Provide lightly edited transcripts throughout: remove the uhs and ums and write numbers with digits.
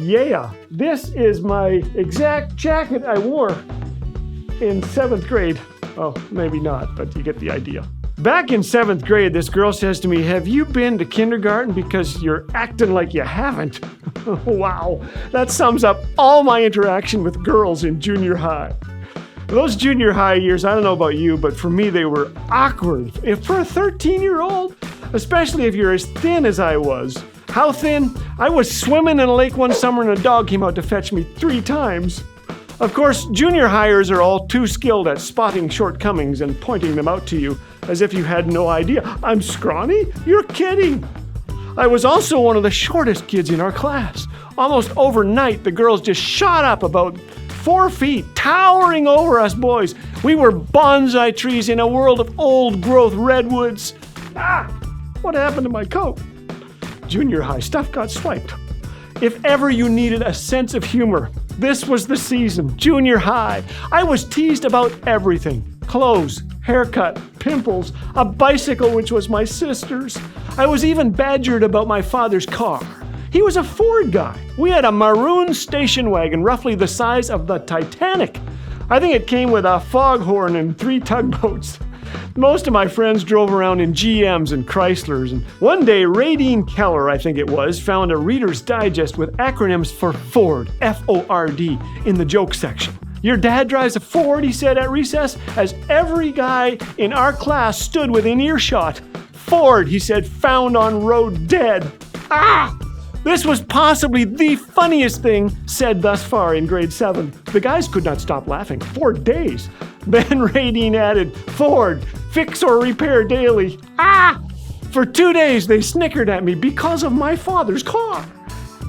Yeah, this is my exact jacket I wore in 7th grade. Oh, maybe not, but you get the idea. Back in 7th grade, this girl says to me, "Have you been to kindergarten? Because you're acting like you haven't." Wow, that sums up all my interaction with girls in junior high. Those junior high years, I don't know about you, but for me they were awkward. If for a 13-year-old, especially if you're as thin as I was. How thin? I was swimming in a lake one summer and a dog came out to fetch me 3 times. Of course, junior highers are all too skilled at spotting shortcomings and pointing them out to you, as if you had no idea. "I'm scrawny? You're kidding." I was also one of the shortest kids in our class. Almost overnight, the girls just shot up about 4 feet, towering over us boys. We were bonsai trees in a world of old-growth redwoods. What happened to my coat? Junior high stuff got swiped. If ever you needed a sense of humor, this was the season. Junior high. I was teased about everything. Clothes, haircut, pimples, a bicycle which was my sister's. I was even badgered about my father's car. He was a Ford guy. We had a maroon station wagon roughly the size of the Titanic. I think it came with a foghorn and 3 tugboats. Most of my friends drove around in GMs and Chryslers, and one day Radine Keller, I think it was, found a Reader's Digest with acronyms for Ford, F-O-R-D, in the joke section. "Your dad drives a Ford," he said at recess, as every guy in our class stood within earshot. "Ford," he said, "found on road dead." This was possibly the funniest thing said thus far in grade 7. The guys could not stop laughing for days. Then Radine added, "Ford, fix or repair daily." For 2 days they snickered at me because of my father's car.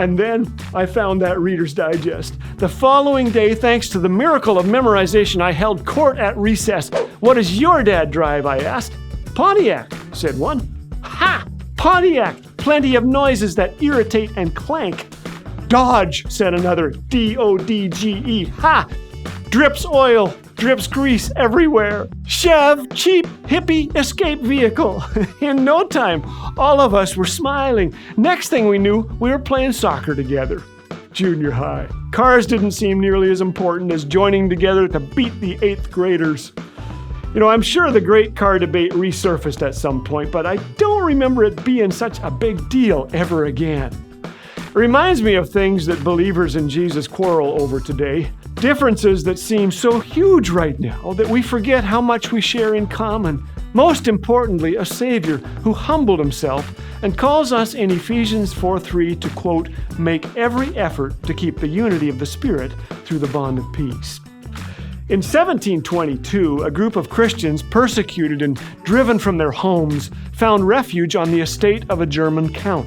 And then I found that Reader's Digest. The following day, thanks to the miracle of memorization, I held court at recess. "What does your dad drive?" I asked. "Pontiac," said one. "Ha! Pontiac! Plenty of noises that irritate and clank." "Dodge," said another. D-O-D-G-E. "Ha! Drips oil, drips grease everywhere." "Chev, cheap, hippie, escape vehicle." In no time, all of us were smiling. Next thing we knew, we were playing soccer together. Junior high. Cars didn't seem nearly as important as joining together to beat the 8th graders. I'm sure the great car debate resurfaced at some point, but I don't remember it being such a big deal ever again. It reminds me of things that believers in Jesus quarrel over today. Differences that seem so huge right now that we forget how much we share in common. Most importantly, a Savior who humbled himself and calls us in Ephesians 4:3 to, quote, "make every effort to keep the unity of the Spirit through the bond of peace." In 1722, a group of Christians persecuted and driven from their homes found refuge on the estate of a German count.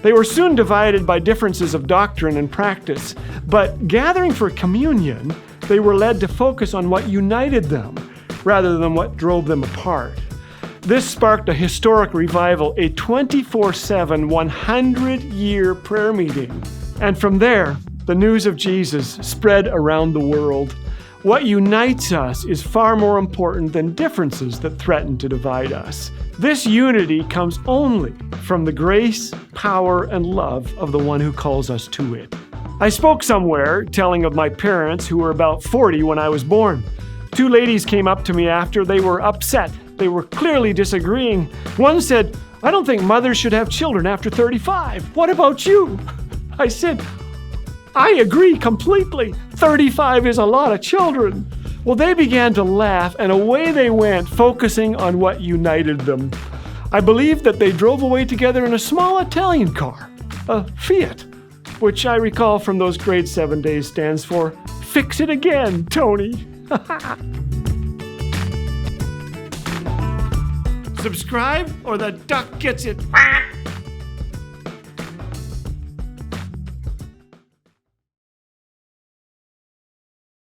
They were soon divided by differences of doctrine and practice, but gathering for communion, they were led to focus on what united them rather than what drove them apart. This sparked a historic revival, a 24/7, 100-year prayer meeting. And from there, the news of Jesus spread around the world. What unites us is far more important than differences that threaten to divide us. This unity comes only from the grace, power, and love of the one who calls us to it. I spoke somewhere telling of my parents who were about 40 when I was born. 2 ladies came up to me after. They were upset. They were clearly disagreeing. One said, "I don't think mothers should have children after 35. What about you?" I said, "I agree completely. 35 is a lot of children." Well, they began to laugh, and away they went, focusing on what united them. I believe that they drove away together in a small Italian car, a Fiat, which I recall from those grade 7 days stands for "Fix It Again, Tony." Subscribe or the duck gets it.